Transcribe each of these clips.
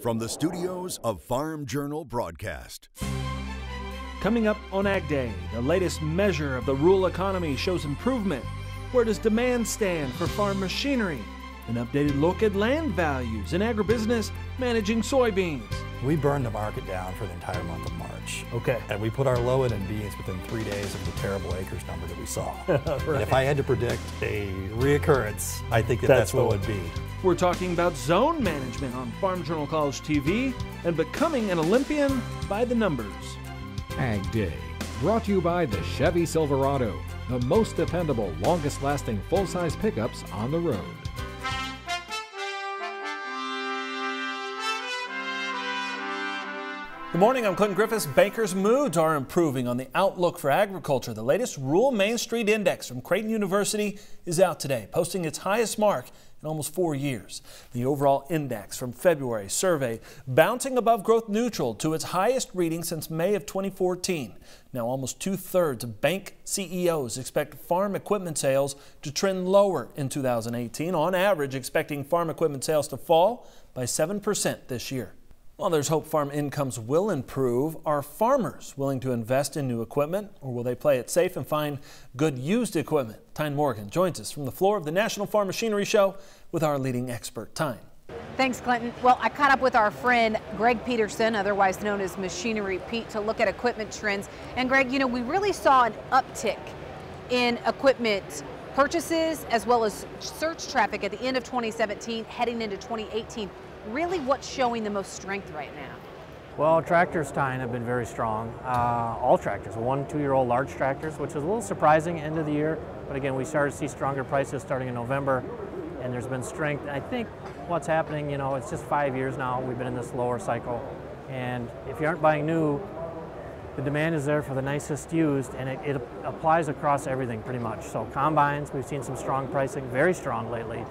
from the studios of Farm Journal Broadcast. Coming up on AgDay, the latest measure of the rural economy shows improvement. Where does demand stand for farm machinery? An updated look at land values and agribusiness managing soybeans. We burned the market down for the entire month of March. Okay. And we put our low in beans within 3 days of the terrible acres number that we saw. Right. And if I had to predict a reoccurrence, I think that's what it would be. We're talking about zone management on Farm Journal College TV and becoming an Olympian by the numbers. AgDay, brought to you by the Chevy Silverado, the most dependable, longest-lasting full-size pickups on the road. Good morning, I'm Clinton Griffiths. Bankers' moods are improving on the outlook for agriculture. The latest Rural Main Street Index from Creighton University is out today, posting its highest mark in almost 4 years. The overall index from February survey bouncing above growth neutral to its highest reading since May of 2014. Now almost 2/3 of bank CEOs expect farm equipment sales to trend lower in 2018, on average expecting farm equipment sales to fall by 7% this year. While there's hope farm incomes will improve, are farmers willing to invest in new equipment, or will they play it safe and find good used equipment? Tyne Morgan joins us from the floor of the National Farm Machinery Show with our leading expert, Tyne. Thanks, Clinton. Well, I caught up with our friend Greg Peterson, otherwise known as Machinery Pete, to look at equipment trends. And Greg, you know, we really saw an uptick in equipment purchases as well as search traffic at the end of 2017 heading into 2018. Really, what's showing the most strength right now? Well, tractors, Tyne, have been very strong. All tractors, 1- to 2-year-old large tractors, which is a little surprising end of the year. But again, we started to see stronger prices starting in November, and there's been strength. I think what's happening, you know, it's just 5 years now we've been in this lower cycle. And if you aren't buying new, the demand is there for the nicest used, and it applies across everything pretty much. So combines, we've seen some strong pricing, very strong lately.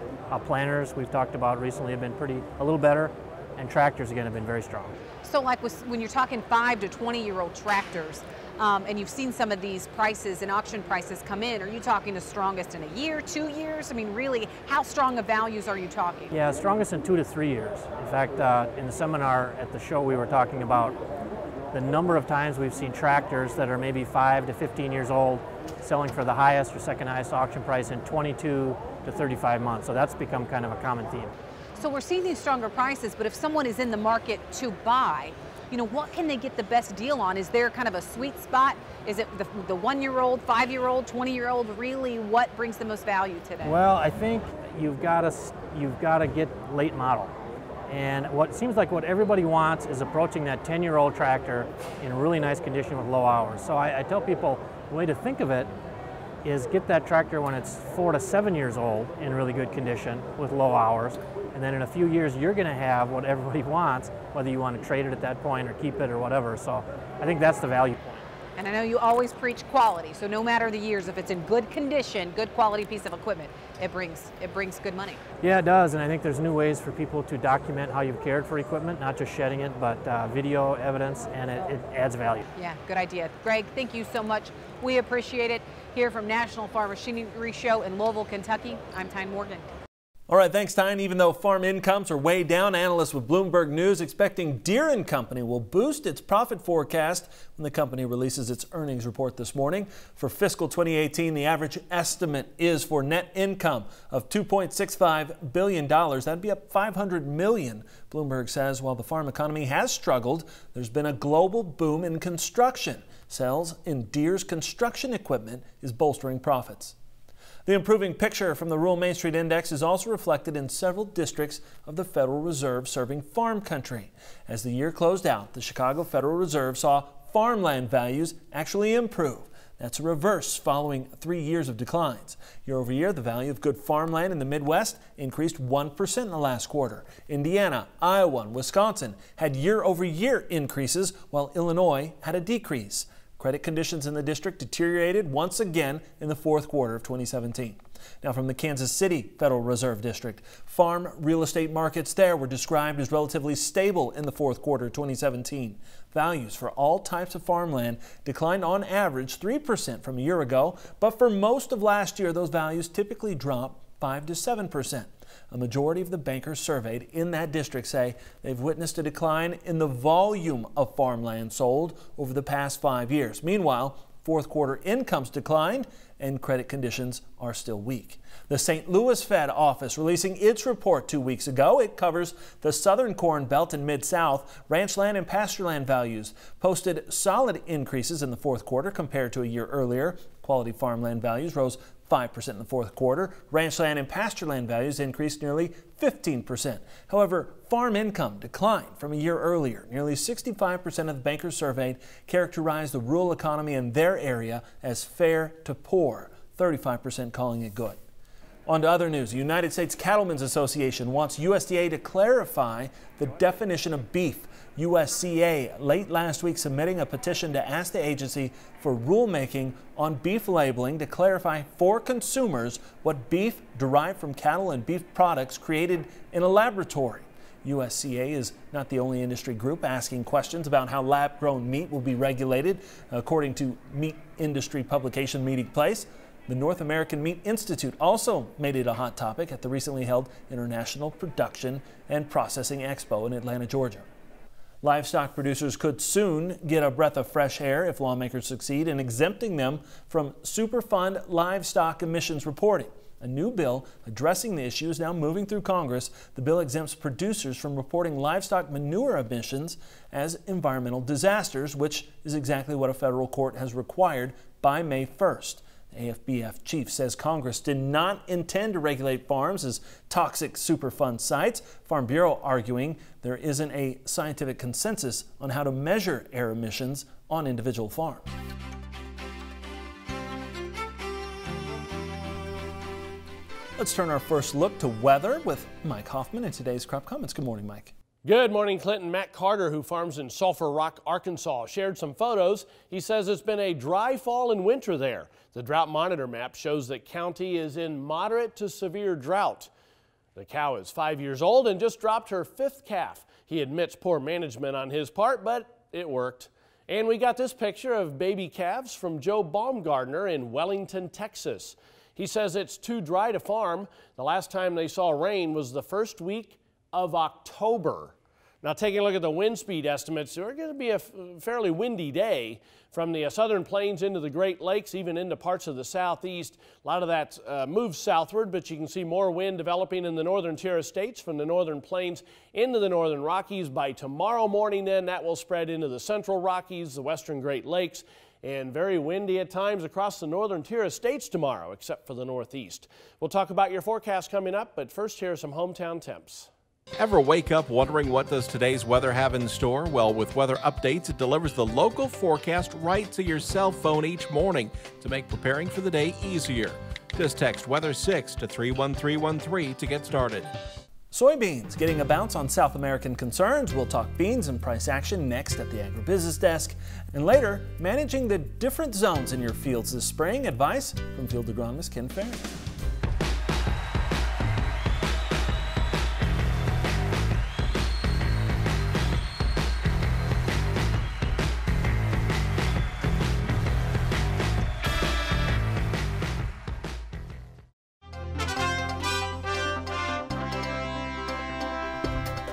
Planters, we've talked about recently, have been a little better, and tractors again have been very strong. So like when you're talking 5 to 20-year-old tractors, and you've seen some of these prices and auction prices come in, are you talking the strongest in a year, 2 years? I mean, really, how strong of values are you talking? Yeah, strongest in 2 to 3 years. In fact, in the seminar at the show, we were talking about the number of times we've seen tractors that are maybe 5 to 15 years old selling for the highest or second highest auction price in 22 to 35 months. So that's become kind of a common theme. So we're seeing these stronger prices, but if someone is in the market to buy, you know, what can they get the best deal on? Is there kind of a sweet spot? Is it the 1-year-old, 5-year-old, 20-year-old? Really, what brings the most value today? Well, I think you've got to get late model. And what seems like what everybody wants is approaching that 10-year-old tractor in really nice condition with low hours. So I tell people the way to think of it is get that tractor when it's 4 to 7 years old in really good condition with low hours. And then in a few years, you're going to have what everybody wants, whether you want to trade it at that point or keep it or whatever. So I think that's the value point. And I know you always preach quality, so no matter the years, if it's in good condition, good quality piece of equipment, it brings good money. Yeah, it does, and I think there's new ways for people to document how you've cared for equipment, not just shedding it, but video evidence, and it adds value. Yeah, good idea. Greg, thank you so much. We appreciate it. Here from National Farm Machinery Show in Louisville, Kentucky, I'm Tyne Morgan. All right, thanks, Tyne. Even though farm incomes are way down, analysts with Bloomberg News expecting Deere & Company will boost its profit forecast when the company releases its earnings report this morning. For fiscal 2018, the average estimate is for net income of $2.65 billion. That'd be up $500 million. Bloomberg says while the farm economy has struggled, there's been a global boom in construction. Sales in Deere's construction equipment is bolstering profits. The improving picture from the Rural Main Street Index is also reflected in several districts of the Federal Reserve serving farm country. As the year closed out, the Chicago Federal Reserve saw farmland values actually improve. That's a reverse following 3 years of declines. Year over year, the value of good farmland in the Midwest increased 1% in the last quarter. Indiana, Iowa, and Wisconsin had year-over-year increases, while Illinois had a decrease. Credit conditions in the district deteriorated once again in the fourth quarter of 2017. Now from the Kansas City Federal Reserve District, farm real estate markets there were described as relatively stable in the fourth quarter of 2017. Values for all types of farmland declined on average 3% from a year ago, but for most of last year those values typically dropped 5 to 7%. A majority of the bankers surveyed in that district say they've witnessed a decline in the volume of farmland sold over the past 5 years. Meanwhile, fourth quarter incomes declined and credit conditions are still weak. The St. Louis Fed office releasing its report 2 weeks ago. It covers the southern Corn Belt and Mid-South. Ranchland and pastureland values posted solid increases in the fourth quarter compared to a year earlier. Quality farmland values rose 5% in the fourth quarter. Ranchland and pastureland values increased nearly 15%. However, farm income declined from a year earlier. Nearly 65% of the bankers surveyed characterized the rural economy in their area as fair to poor, 35% calling it good. On to other news. The United States Cattlemen's Association wants USDA to clarify the definition of beef. USCA late last week submitting a petition to ask the agency for rulemaking on beef labeling to clarify for consumers what beef derived from cattle and beef products created in a laboratory. USCA is not the only industry group asking questions about how lab-grown meat will be regulated. According to meat industry publication Meeting Place, the North American Meat Institute also made it a hot topic at the recently held International Production and Processing Expo in Atlanta, Georgia. Livestock producers could soon get a breath of fresh air if lawmakers succeed in exempting them from Superfund livestock emissions reporting. A new bill addressing the issue is now moving through Congress. The bill exempts producers from reporting livestock manure emissions as environmental disasters, which is exactly what a federal court has required by May 1st. AFBF chief says Congress did not intend to regulate farms as toxic Superfund sites. Farm Bureau arguing there isn't a scientific consensus on how to measure air emissions on individual farms. Let's turn our first look to weather with Mike Hoffman in today's Crop Comments. Good morning, Mike. Good morning, Clinton. Matt Carter, who farms in Sulphur Rock, Arkansas, shared some photos. He says it's been a dry fall and winter there. The drought monitor map shows that county is in moderate to severe drought. The cow is 5 years old and just dropped her 5th calf. He admits poor management on his part, but it worked. And we got this picture of baby calves from Joe Baumgardner in Wellington, Texas. He says it's too dry to farm. The last time they saw rain was the first week of October. Now, taking a look at the wind speed estimates, we're going to be a fairly windy day from the southern plains into the Great Lakes, even into parts of the southeast. A lot of that moves southward, but you can see more wind developing in the northern tier of states from the northern plains into the northern Rockies. By tomorrow morning, then, that will spread into the central Rockies, the western Great Lakes, and very windy at times across the northern tier of states tomorrow, except for the northeast. We'll talk about your forecast coming up, but first, here are some hometown temps. Ever wake up wondering what does today's weather have in store? Well, with weather updates, it delivers the local forecast right to your cell phone each morning to make preparing for the day easier. Just text Weather 6 to 31313 to get started. Soybeans getting a bounce on South American concerns. We'll talk beans and price action next at the Agribusiness Desk. And later, managing the different zones in your fields this spring. Advice from field agronomist Ken Ferry.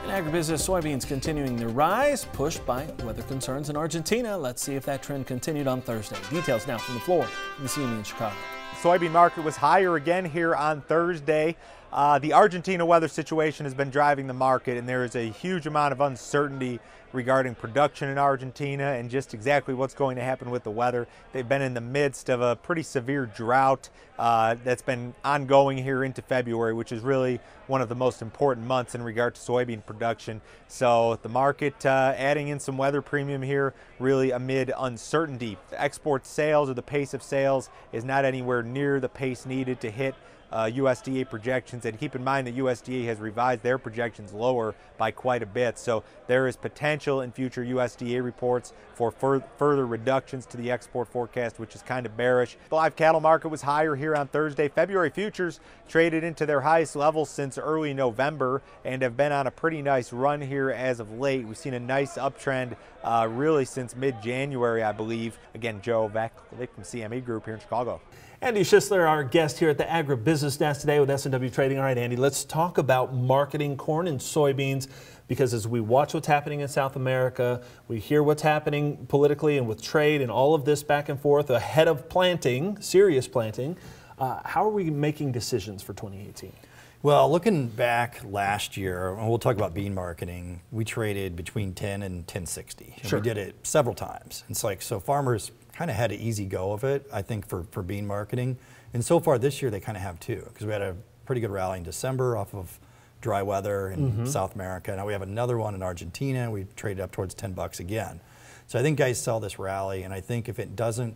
Agribusiness soybeans continuing their rise, pushed by weather concerns in Argentina. Let's see if that trend continued on Thursday. Details now from the floor in the CME in Chicago. Soybean market was higher again here on Thursday. The Argentina weather situation has been driving the market, and there is a huge amount of uncertainty regarding production in Argentina and just exactly what's going to happen with the weather. They've been in the midst of a pretty severe drought that's been ongoing here into February, which is really one of the most important months in regard to soybean production. So the market adding in some weather premium here really amid uncertainty. The export sales or the pace of sales is not anywhere near the pace needed to hit USDA projections, and keep in mind that USDA has revised their projections lower by quite a bit, so there is potential in future USDA reports for further reductions to the export forecast, which is kind of bearish. The live cattle market was higher here on Thursday. February futures traded into their highest levels since early November and have been on a pretty nice run here as of late. We've seen a nice uptrend really since mid-January, I believe. Again, Joe Vakovic from CME Group here in Chicago. Andy Schisler, our guest here at the Agribusiness Desk today with S&W Trading. All right, Andy, let's talk about marketing corn and soybeans, because as we watch what's happening in South America, we hear what's happening politically and with trade and all of this back and forth ahead of planting, serious planting. How are we making decisions for 2018? Well, looking back last year, and we'll talk about bean marketing, we traded between 10 and 1060. And Sure. we did it several times. It's like, so farmers kind of had an easy go of it, I think, for bean marketing. And so far this year, they kind of have too, because we had a pretty good rally in December off of dry weather in South America. Now we have another one in Argentina. We traded up towards $10 again. So I think guys sell this rally, and I think if it doesn't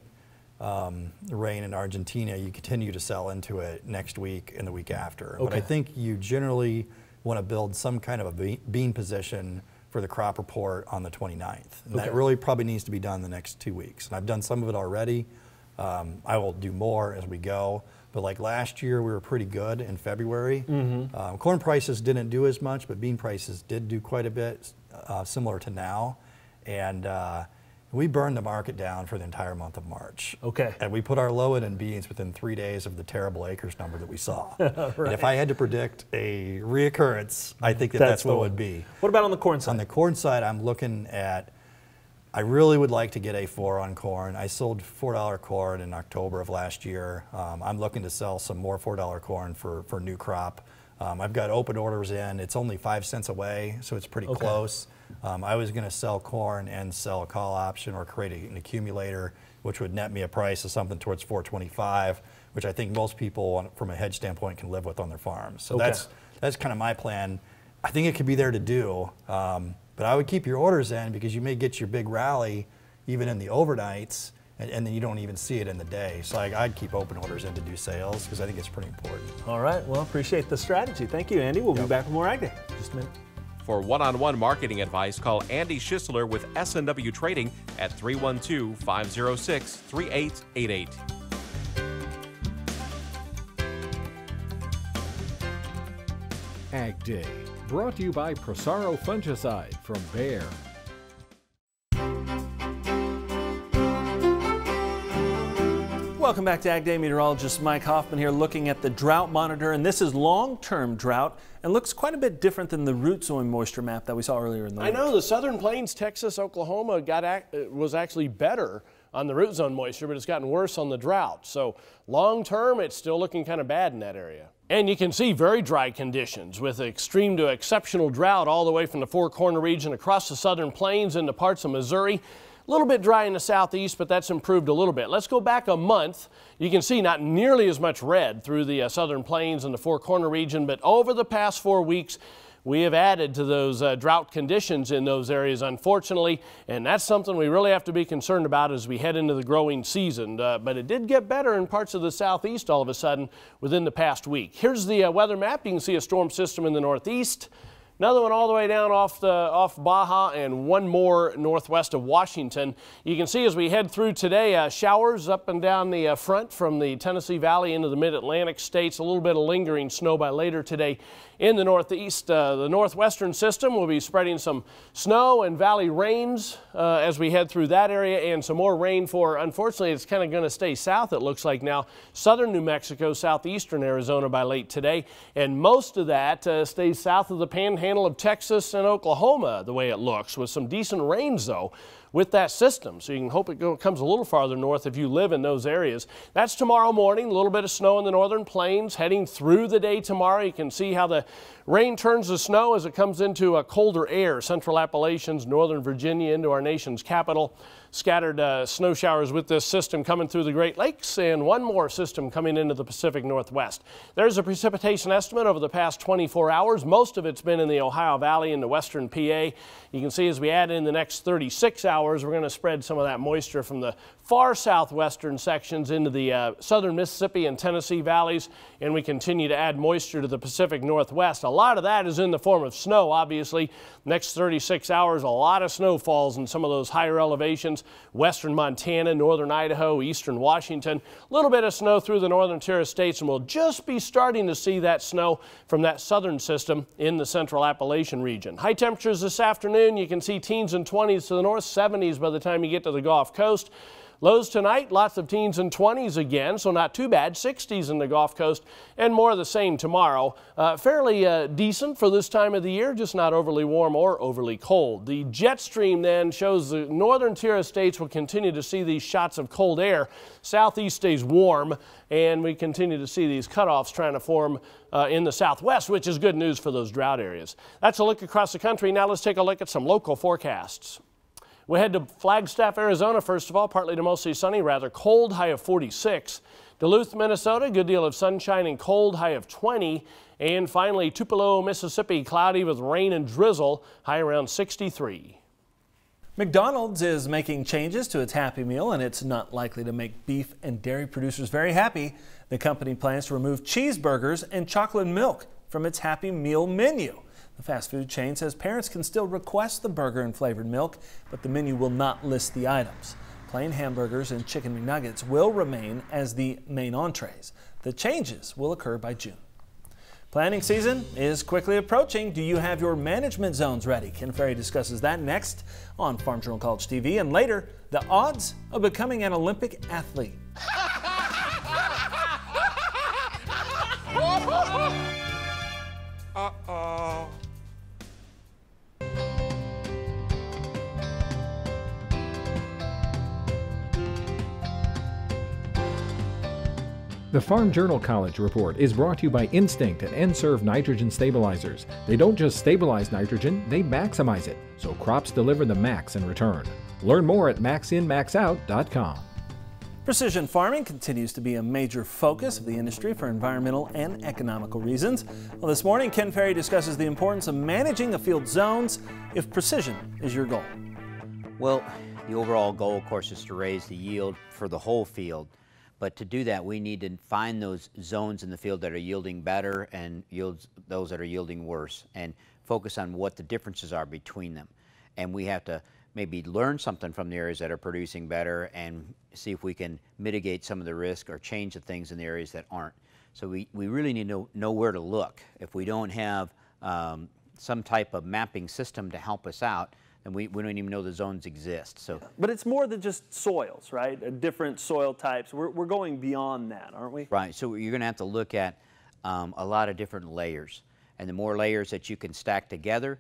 rain in Argentina, you continue to sell into it next week and the week after. Okay. But I think you generally want to build some kind of a bean position for the crop report on the 29th. And that really probably needs to be done the next 2 weeks. And I've done some of it already. I will do more as we go. But like last year, we were pretty good in February. Corn prices didn't do as much, but bean prices did do quite a bit, similar to now. And we burned the market down for the entire month of March. Okay. And we put our low in beans within 3 days of the terrible acres number that we saw. Right. And if I had to predict a reoccurrence, I think that's what it would be. What about on the corn side? On the corn side, I'm looking at, I really would like to get a 4 on corn. I sold $4 corn in October of last year. I'm looking to sell some more $4 corn for new crop. I've got open orders in. It's only 5 cents away, so it's pretty close. I was going to sell corn and sell a call option or create an accumulator, which would net me a price of something towards $4.25, which I think most people, from a hedge standpoint, can live with on their farms. So that's kind of my plan. I think it could be there to do, but I would keep your orders in, because you may get your big rally even in the overnights, and then you don't even see it in the day. So I'd keep open orders in to do sales, because I think it's pretty important. All right, well, appreciate the strategy. Thank you, Andy. We'll be back with more AgDay in just a minute. For one-on-one marketing advice, call Andy Schisler with S&W Trading at 312-506-3888. AgDay, brought to you by Prosaro Fungicide from Bayer. Welcome back to AgDay. Meteorologist Mike Hoffman here looking at the drought monitor, and this is long-term drought and looks quite a bit different than the root zone moisture map that we saw earlier in the week. I know the Southern Plains, Texas, Oklahoma was actually better on the root zone moisture, but it's gotten worse on the drought. So long-term, it's still looking kind of bad in that area. And you can see very dry conditions with extreme to exceptional drought all the way from the Four Corner region across the Southern Plains into parts of Missouri. A little bit dry in the southeast, but that's improved a little bit. Let's go back a month. You can see not nearly as much red through the Southern Plains and the Four Corner region, but over the past 4 weeks, we have added to those drought conditions in those areas, unfortunately, and that's something we really have to be concerned about as we head into the growing season. But it did get better in parts of the southeast all of a sudden within the past week. Here's the weather map. You can see a storm system in the northeast. Another one all the way down off Baja, and one more northwest of Washington. You can see as we head through today, showers up and down the front from the Tennessee Valley into the mid-Atlantic states. A little bit of lingering snow by later today in the northeast. The northwestern system will be spreading some snow and valley rains as we head through that area, and some more rain for, unfortunately, it's kind of going to stay south, it looks like now, southern New Mexico, southeastern Arizona by late today, and most of that stays south of the Panhandle of Texas and Oklahoma, the way it looks, with some decent rains though with that system. So you can hope it comes a little farther north if you live in those areas. That's tomorrow morning. A little bit of snow in the northern plains heading through the day tomorrow. You can see how the rain turns to snow as it comes into a colder air. Central Appalachians, northern Virginia into our nation's capital. Scattered snow showers with this system coming through the Great Lakes, and one more system coming into the Pacific Northwest. There's a precipitation estimate over the past 24 hours. Most of it's been in the Ohio Valley into western PA. You can see as we add in the next 36 hours, we're going to spread some of that moisture from the far southwestern sections into the southern Mississippi and Tennessee valleys, and we continue to add moisture to the Pacific Northwest. A lot of that is in the form of snow, obviously. Next 36 hours, a lot of snow falls in some of those higher elevations. Western Montana, northern Idaho, eastern Washington. A little bit of snow through the northern tier of states, and we'll just be starting to see that snow from that southern system in the central Appalachian region. High temperatures this afternoon, you can see teens and 20s to the north, 70s by the time you get to the Gulf Coast. Lows tonight, lots of teens and 20s again, so not too bad. 60s in the Gulf Coast and more of the same tomorrow. Fairly decent for this time of the year, just not overly warm or overly cold. The jet stream then shows the northern tier of states will continue to see these shots of cold air. Southeast stays warm, and we continue to see these cutoffs trying to form in the southwest, which is good news for those drought areas. That's a look across the country. Now let's take a look at some local forecasts. We head to Flagstaff, Arizona, first of all, partly to mostly sunny, rather cold, high of 46. Duluth, Minnesota, good deal of sunshine and cold, high of 20. And finally, Tupelo, Mississippi, cloudy with rain and drizzle, high around 63. McDonald's is making changes to its Happy Meal, and it's not likely to make beef and dairy producers very happy. The company plans to remove cheeseburgers and chocolate milk from its Happy Meal menu. The fast food chain says parents can still request the burger and flavored milk, but the menu will not list the items. Plain hamburgers and chicken McNuggets will remain as the main entrees. The changes will occur by June. Planning season is quickly approaching. Do you have your management zones ready? Ken Ferry discusses that next on Farm Journal College TV, and later, the odds of becoming an Olympic athlete. Uh-oh. The Farm Journal College Report is brought to you by Instinct and N-Serve nitrogen stabilizers. They don't just stabilize nitrogen, they maximize it, so crops deliver the max in return. Learn more at maxinmaxout.com. Precision farming continues to be a major focus of the industry for environmental and economical reasons. Well, this morning, Ken Ferry discusses the importance of managing a field's zones if precision is your goal. Well, the overall goal, of course, is to raise the yield for the whole field. But to do that, we need to find those zones in the field that are yielding better and those that are yielding worse, and focus on what the differences are between them. And we have to maybe learn something from the areas that are producing better and see if we can mitigate some of the risk or change the things in the areas that aren't. So we really need to know where to look. If we don't have some type of mapping system to help us out, and we don't even know the zones exist. So, but it's more than just soils, right? Different soil types. We're going beyond that, aren't we? Right. So you're going to have to look at a lot of different layers. And the more layers that you can stack together,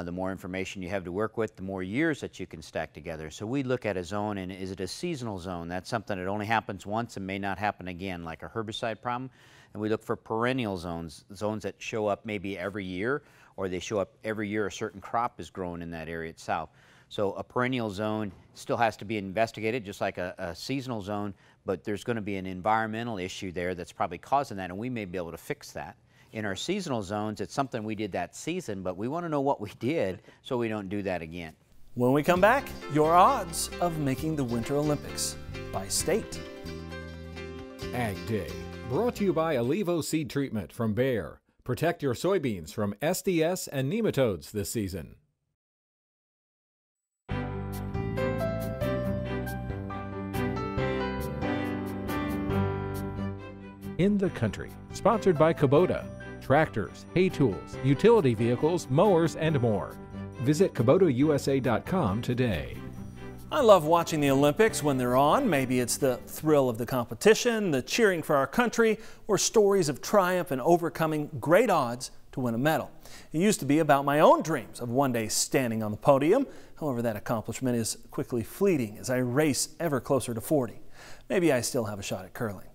the more information you have to work with, the more years that you can stack together. So we look at a zone, and is it a seasonal zone? That's something that only happens once and may not happen again, like a herbicide problem. And we look for perennial zones, zones that show up maybe every year, or they show up every year a certain crop is grown in that area itself. So a perennial zone still has to be investigated, just like a seasonal zone, but there's going to be an environmental issue there that's probably causing that, and we may be able to fix that. In our seasonal zones, it's something we did that season, but we want to know what we did so we don't do that again. When we come back, your odds of making the Winter Olympics by state. AgDay, brought to you by Alivo Seed Treatment from Bayer. Protect your soybeans from SDS and nematodes this season. In the Country, sponsored by Kubota. Tractors, hay tools, utility vehicles, mowers, and more. Visit KubotaUSA.com today. I love watching the Olympics when they're on. Maybe it's the thrill of the competition, the cheering for our country, or stories of triumph and overcoming great odds to win a medal. It used to be about my own dreams of one day standing on the podium. However, that accomplishment is quickly fleeting as I race ever closer to 40. Maybe I still have a shot at curling.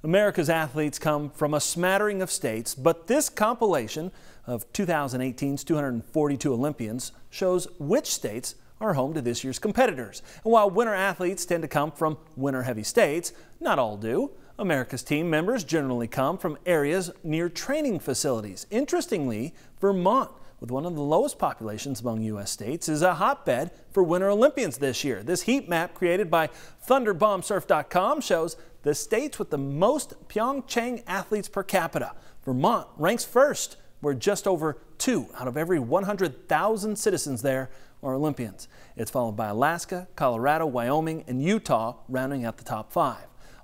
America's athletes come from a smattering of states, but this compilation of 2018's 242 Olympians shows which states are home to this year's competitors. And while winter athletes tend to come from winter-heavy states, not all do. America's team members generally come from areas near training facilities. Interestingly, Vermont, with one of the lowest populations among U.S. states, is a hotbed for Winter Olympians this year. This heat map created by ThunderBombSurf.com shows the states with the most Pyeongchang athletes per capita. Vermont ranks first, where just over 2 out of every 100,000 citizens there are Olympians. It's followed by Alaska, Colorado, Wyoming, and Utah, rounding out the top 5.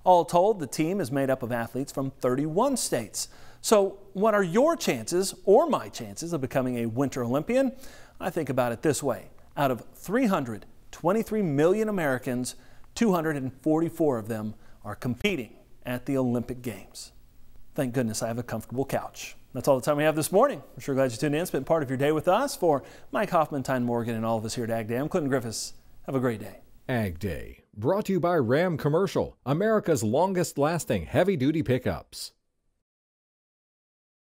All told, the team is made up of athletes from 31 states. So what are your chances, or my chances, of becoming a Winter Olympian? I think about it this way. Out of 323 million Americans, 244 of them are competing at the Olympic Games. Thank goodness I have a comfortable couch. That's all the time we have this morning. We're sure glad you tuned in, spent part of your day with us. For Mike Hoffman, Tyne Morgan, and all of us here at AgDay, I'm Clinton Griffiths. Have a great day. AgDay, brought to you by Ram Commercial, America's longest lasting heavy-duty pickups.